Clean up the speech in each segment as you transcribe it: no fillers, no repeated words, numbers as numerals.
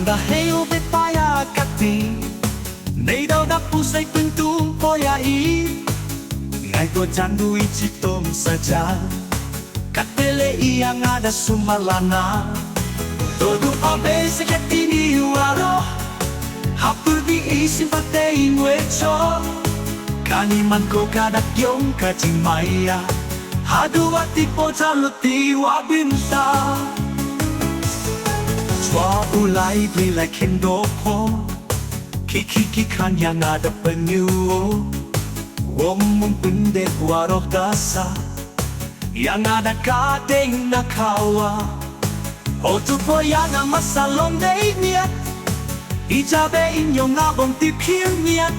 Dahil betaya kati Nay daw na pusay pintu poyai Ngay ko jandu ichitom saja Katele iyang ada sumalana Todo abe sekat ini waro Hapur di isin patay wecho Kaniman ko kadak yung kajimaya Hadu ati po jaluti wabinta Chua ulay bilay kendo po Kiki kanya ngada penyuo Wong mong pindet waroh dasa Yang ada kadeng nakawa Otu po yang masalong day niat Ijabe inyong ngabong tipir niat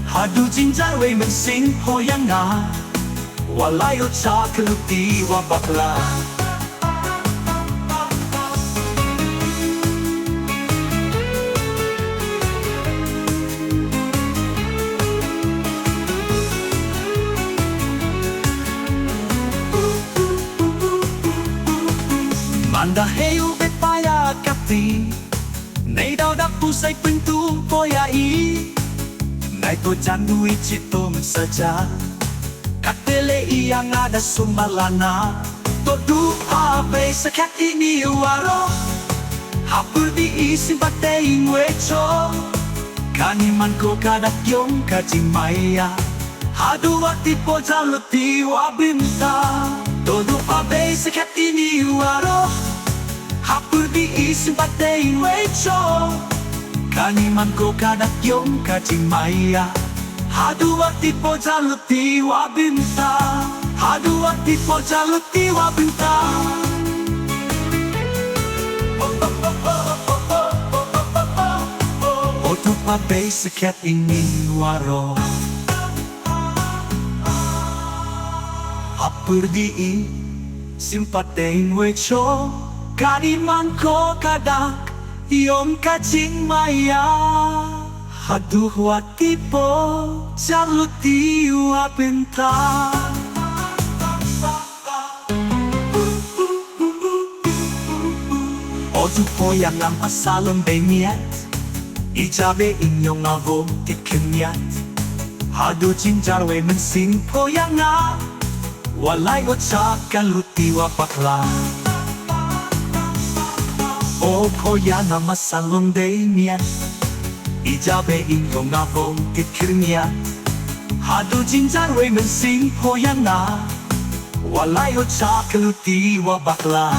Hadu jinjar way mensing po yang nga Walayo cha keluti wabakla Dahil betaya kati Nay daw na pusay pintu poyai Ngay ko jandu ichitom saja Katele iyang ada sumalana Todo abe sakat ini waro Hapur di isin patay wecho Kaniman ko kadak yung kajimaya Hadu ati po jaluti wabinta Todo abe sakat ini waro Hapur di isin patay wecho Kaniman ko kadak yung kajimaya Hadu ati po jaluti wabinta Hadu ati po jaluti wabinta Oto pa basicat ini waro Hapur di isin patay wecho Kaniman ko kadak yung kajimaya Hadu wati po jaluti wabinta Otu po yang ang asalong beniat Ijabe inyong ngabong tikimyat Hadu jinjar we mensing po yang nga Walay o cha kaluti wapakla O po yang ang asalong beniat Ijabe inyong ngabong tikimyat Hadu jinjar we mensing po yang nga Walay o cha kaluti wabakla